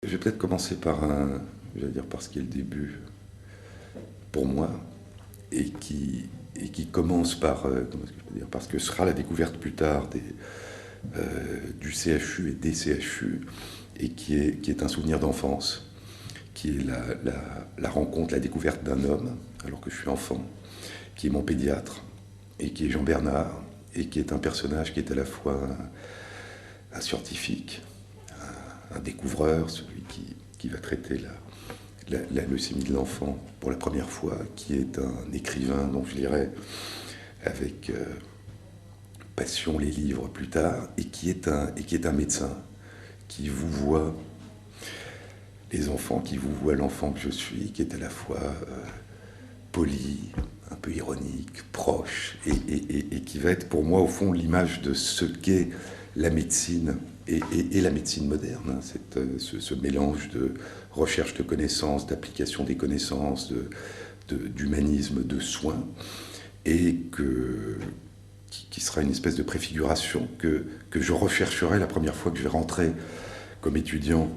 Je vais peut-être commencer par par ce qui est le début pour moi et qui commence par, comment est-ce que je peux dire, parce que ce sera la découverte plus tard du CHU et des CHU et qui est un souvenir d'enfance, qui est la rencontre, la découverte d'un homme alors que je suis enfant, qui est mon pédiatre et qui est Jean Bernard et qui est un personnage qui est à la fois un scientifique, un découvreur, celui qui va traiter la leucémie de l'enfant pour la première fois, qui est un écrivain dont je lirai avec passion les livres plus tard, et qui est un médecin qui vous voit les enfants, qui vous voit l'enfant que je suis, qui est à la fois poli, un peu ironique, proche, et qui va être pour moi au fond l'image de ce qu'est la médecine et la médecine moderne, hein, ce mélange de recherche de connaissances, d'application des connaissances, d'humanisme, de soins, et qui sera une espèce de préfiguration que je rechercherai la première fois que je vais rentrer comme étudiant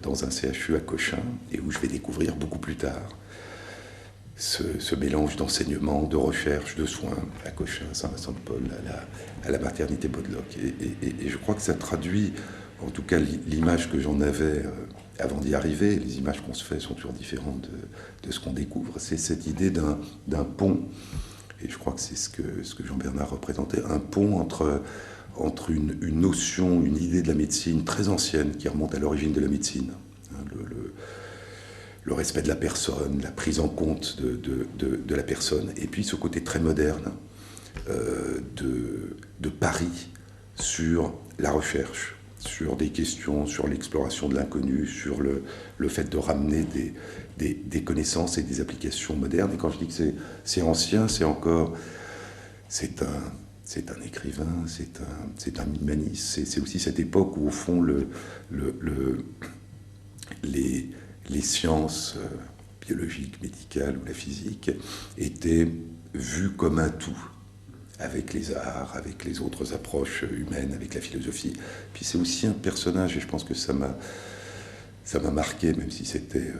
dans un CHU à Cochin, et où je vais découvrir beaucoup plus tard ce mélange d'enseignement, de recherche, de soins à Cochin, Saint-Vincent-de-Paul, à la maternité Bodlock. Et je crois que ça traduit, en tout cas l'image que j'en avais avant d'y arriver. Les images qu'on se fait sont toujours différentes de ce qu'on découvre. C'est cette idée d'un pont, et je crois que c'est ce que Jean Bernard représentait, un pont entre une notion, une idée de la médecine très ancienne qui remonte à l'origine de la médecine, hein, le respect de la personne, la prise en compte de la personne, et puis ce côté très moderne de pari sur la recherche, sur des questions, sur l'exploration de l'inconnu, sur le fait de ramener des connaissances et des applications modernes. Et quand je dis que c'est ancien, c'est un écrivain, c'est un humaniste, c'est aussi cette époque où au fond les sciences biologiques, médicales ou la physique étaient vues comme un tout, avec les arts, avec les autres approches humaines, avec la philosophie. Puis c'est aussi un personnage, et je pense que ça m'a marqué, même si c'était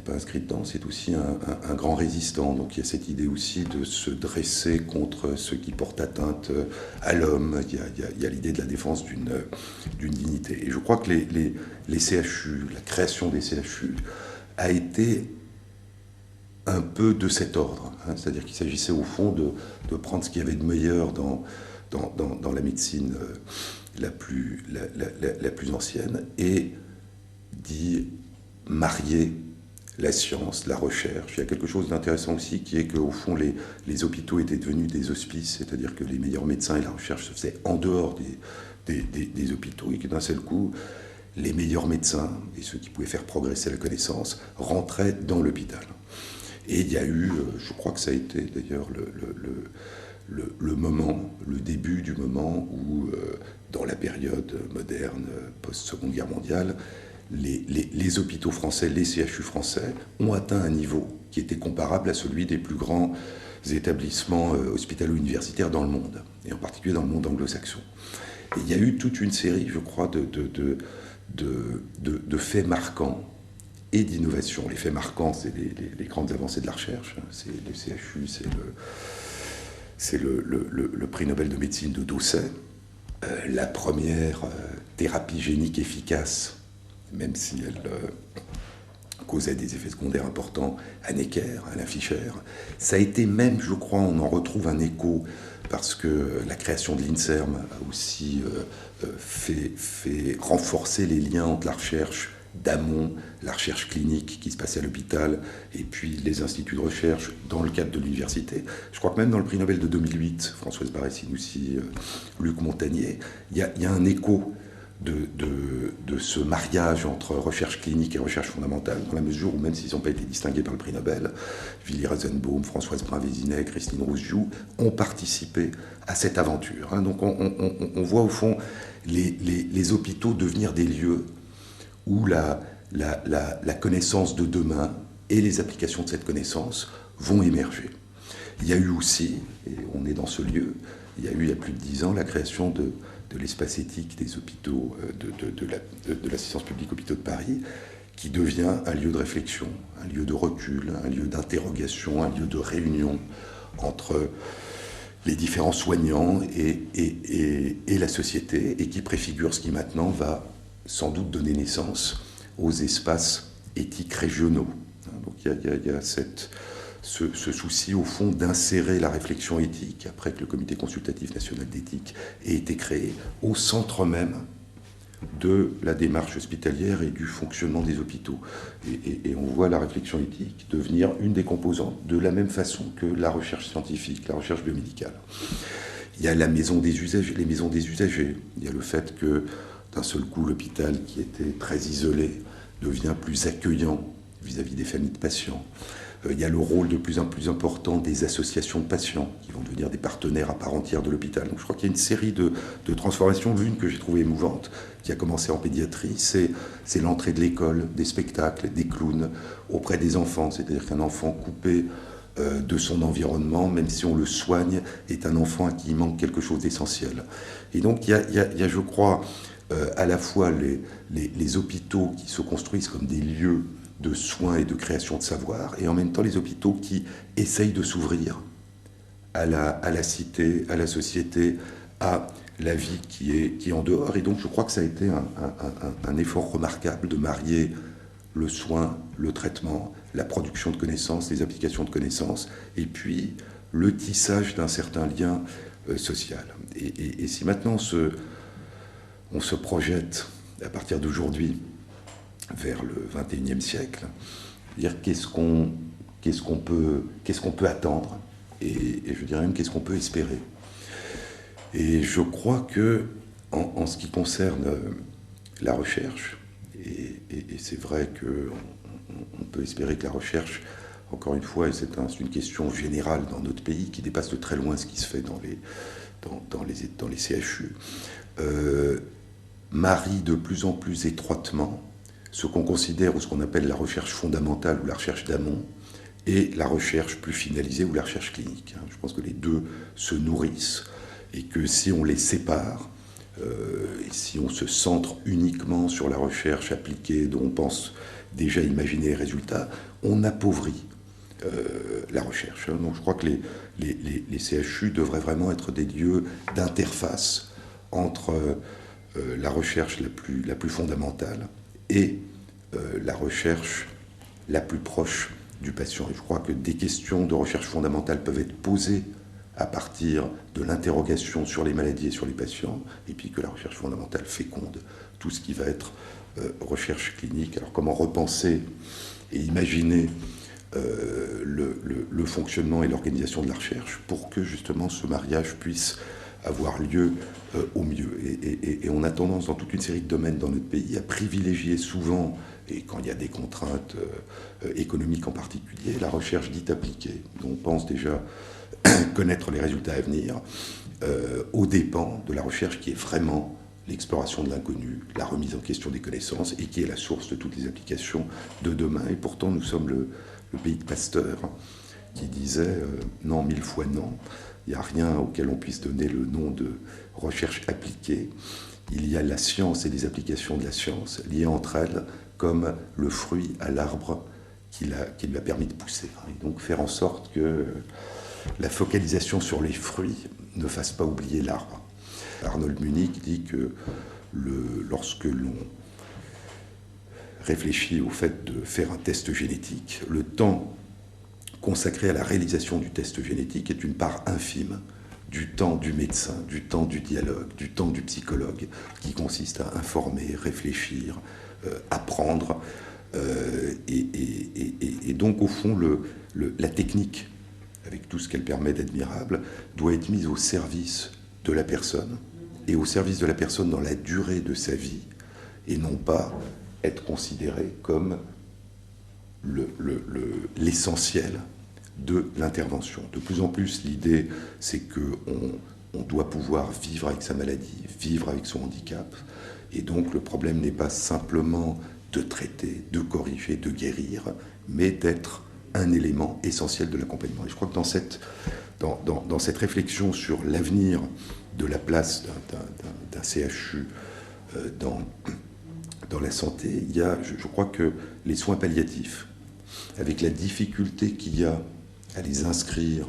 pas inscrit dedans, c'est aussi un grand résistant. Donc il y a cette idée aussi de se dresser contre ceux qui portent atteinte à l'homme. Il y a l'idée de la défense d'une dignité. Et je crois que les CHU, la création des CHU, a été un peu de cet ordre, hein. C'est-à-dire qu'il s'agissait au fond de prendre ce qu'il y avait de meilleur dans la médecine la plus ancienne et d'y marier la science, la recherche. Il y a quelque chose d'intéressant aussi qui est qu'au fond les hôpitaux étaient devenus des hospices, c'est-à-dire que les meilleurs médecins et la recherche se faisaient en dehors des hôpitaux, et que d'un seul coup, les meilleurs médecins et ceux qui pouvaient faire progresser la connaissance rentraient dans l'hôpital. Et il y a eu, je crois que ça a été d'ailleurs le moment, le début du moment où, dans la période moderne, post-Seconde Guerre mondiale, les hôpitaux français, les CHU français, ont atteint un niveau qui était comparable à celui des plus grands établissements hospitalo-universitaires dans le monde, et en particulier dans le monde anglo-saxon. Et il y a eu toute une série, je crois, de faits marquants et d'innovation. Les faits marquants, c'est les grandes avancées de la recherche, hein. C'est le CHU, c'est le prix Nobel de médecine de Doucet, la première thérapie génique efficace, même si elle causait des effets secondaires importants, à Necker, à Alain Fischer. Ça a été même, je crois, on en retrouve un écho, parce que la création de l'INSERM a aussi fait renforcer les liens entre la recherche d'amont, la recherche clinique qui se passait à l'hôpital, et puis les instituts de recherche dans le cadre de l'université. Je crois que même dans le prix Nobel de 2008, Françoise Barré-Sinoussi, Luc Montagnier, il y a un écho de ce mariage entre recherche clinique et recherche fondamentale, dans la mesure où, même s'ils n'ont pas été distingués par le prix Nobel, Willy Rosenbaum, Françoise Brin-Vésinet, Christine Rousseau ont participé à cette aventure, hein. Donc on voit au fond les hôpitaux devenir des lieux où la connaissance de demain et les applications de cette connaissance vont émerger. Il y a eu aussi, et on est dans ce lieu, il y a eu il y a plus de 10 ans la création de l'espace éthique des hôpitaux, de l'assistance publique hôpitaux de Paris, qui devient un lieu de réflexion, un lieu de recul, un lieu d'interrogation, un lieu de réunion entre les différents soignants et la société, et qui préfigure ce qui maintenant va sans doute donner naissance aux espaces éthiques régionaux. Donc il y a ce souci, au fond, d'insérer la réflexion éthique, après que le Comité consultatif national d'éthique ait été créé, au centre même de la démarche hospitalière et du fonctionnement des hôpitaux. Et on voit la réflexion éthique devenir une des composantes, de la même façon que la recherche scientifique, la recherche biomédicale. Il y a la maison des usagers, les maisons des usagers. Il y a le fait que, d'un seul coup, l'hôpital, qui était très isolé, devient plus accueillant vis-à-vis des familles de patients. Il y a le rôle de plus en plus important des associations de patients, qui vont devenir des partenaires à part entière de l'hôpital. Donc je crois qu'il y a une série de transformations, l'une que j'ai trouvée émouvante, qui a commencé en pédiatrie, c'est l'entrée de l'école, des spectacles, des clowns, auprès des enfants. C'est-à-dire qu'un enfant coupé de son environnement, même si on le soigne, est un enfant à qui il manque quelque chose d'essentiel. Et donc il y a, je crois, à la fois les hôpitaux qui se construisent comme des lieux de soins et de création de savoir, et en même temps les hôpitaux qui essayent de s'ouvrir à la cité, à la société, à la vie qui est en dehors. Et donc je crois que ça a été un effort remarquable de marier le soin, le traitement, la production de connaissances, les applications de connaissances, et puis le tissage d'un certain lien social. Et si maintenant on se projette à partir d'aujourd'hui vers le XXIe siècle, dire qu'est-ce qu'on peut attendre, et je dirais même qu'est-ce qu'on peut espérer. Et je crois que en ce qui concerne la recherche, et c'est vrai qu'on peut espérer que la recherche, encore une fois, et c'est une question générale dans notre pays qui dépasse de très loin ce qui se fait dans les CHU, marie de plus en plus étroitement ce qu'on considère ou ce qu'on appelle la recherche fondamentale ou la recherche d'amont et la recherche plus finalisée ou la recherche clinique. Je pense que les deux se nourrissent et que si on les sépare, et si on se centre uniquement sur la recherche appliquée dont on pense déjà imaginer les résultats, on appauvrit la recherche. Donc je crois que les CHU devraient vraiment être des lieux d'interface entre la recherche la plus fondamentale et la recherche la plus proche du patient. Et je crois que des questions de recherche fondamentale peuvent être posées à partir de l'interrogation sur les maladies et sur les patients, et puis que la recherche fondamentale féconde tout ce qui va être recherche clinique. Alors comment repenser et imaginer le fonctionnement et l'organisation de la recherche pour que justement ce mariage puisse avoir lieu au mieux. Et on a tendance dans toute une série de domaines dans notre pays à privilégier souvent, et quand il y a des contraintes économiques en particulier, la recherche dite appliquée, dont on pense déjà connaître les résultats à venir, aux dépens de la recherche qui est vraiment l'exploration de l'inconnu, la remise en question des connaissances, et qui est la source de toutes les applications de demain. Et pourtant, nous sommes le pays de Pasteur, qui disait non, 1000 fois non. Il n'y a rien auquel on puisse donner le nom de recherche appliquée. Il y a la science et les applications de la science liées entre elles comme le fruit à l'arbre qui lui a permis de pousser. Et donc faire en sorte que la focalisation sur les fruits ne fasse pas oublier l'arbre. Arnold Münnich dit que lorsque l'on réfléchit au fait de faire un test génétique, le temps consacré à la réalisation du test génétique est une part infime du temps du médecin, du temps du dialogue, du temps du psychologue, qui consiste à informer, réfléchir, apprendre. Et donc, au fond, la technique, avec tout ce qu'elle permet d'admirable, doit être mise au service de la personne, et au service de la personne dans la durée de sa vie, et non pas être considérée comme l'essentiel de l'intervention. De plus en plus, l'idée, c'est qu'on doit pouvoir vivre avec sa maladie, vivre avec son handicap, et donc le problème n'est pas simplement de traiter, de corriger, de guérir, mais d'être un élément essentiel de l'accompagnement. Et je crois que dans cette réflexion sur l'avenir de la place d'un CHU dans la santé, il y a, je crois que les soins palliatifs, avec la difficulté qu'il y a à les inscrire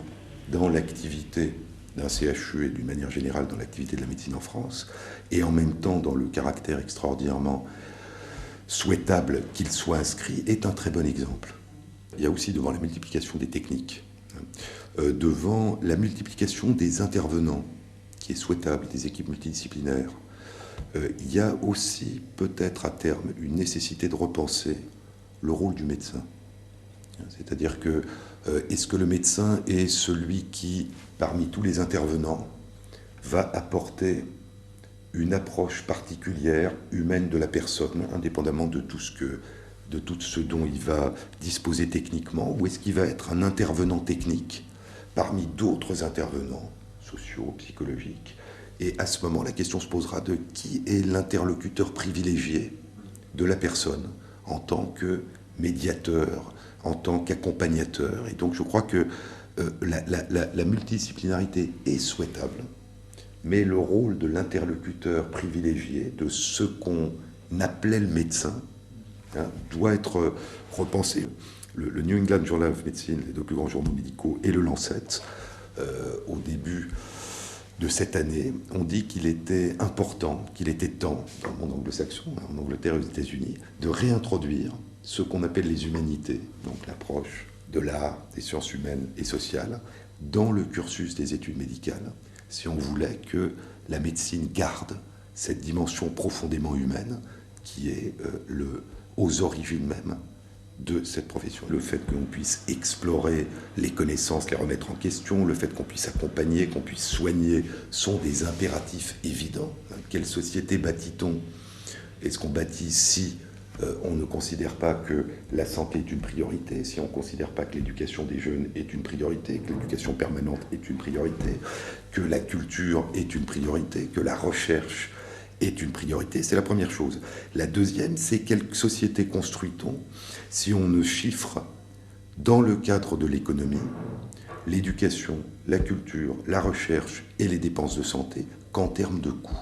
dans l'activité d'un CHU et d'une manière générale dans l'activité de la médecine en France, et en même temps dans le caractère extraordinairement souhaitable qu'il soit inscrit, est un très bon exemple. Il y a aussi devant la multiplication des techniques, devant la multiplication des intervenants, qui est souhaitable, des équipes multidisciplinaires, il y a aussi peut-être à terme une nécessité de repenser le rôle du médecin. C'est-à-dire que est-ce que le médecin est celui qui, parmi tous les intervenants, va apporter une approche particulière, humaine de la personne, indépendamment de tout ce dont il va disposer techniquement, ou est-ce qu'il va être un intervenant technique parmi d'autres intervenants sociaux, psychologiques? Et à ce moment, la question se posera de qui est l'interlocuteur privilégié de la personne en tant que médiateur, en tant qu'accompagnateur. Et donc je crois que la multidisciplinarité est souhaitable, mais le rôle de l'interlocuteur privilégié, de ce qu'on appelait le médecin, doit être repensé. Le New England Journal of Medicine, les deux plus grands journaux médicaux, et le Lancet, au début de cette année, ont dit qu'il était important, qu'il était temps, dans le monde anglo-saxon, en Angleterre et aux États-Unis, de réintroduire ce qu'on appelle les humanités, donc l'approche de l'art, des sciences humaines et sociales, dans le cursus des études médicales, si on voulait que la médecine garde cette dimension profondément humaine qui est aux origines même de cette profession. Le fait qu'on puisse explorer les connaissances, les remettre en question, le fait qu'on puisse accompagner, qu'on puisse soigner, sont des impératifs évidents. Quelle société bâtit-on? Est-ce qu'on bâtit si on ne considère pas que la santé est une priorité, si on ne considère pas que l'éducation des jeunes est une priorité, que l'éducation permanente est une priorité, que la culture est une priorité, que la recherche est une priorité? C'est la première chose. La deuxième, c'est quelle société construit-on si on ne chiffre dans le cadre de l'économie l'éducation, la culture, la recherche et les dépenses de santé qu'en termes de coûts?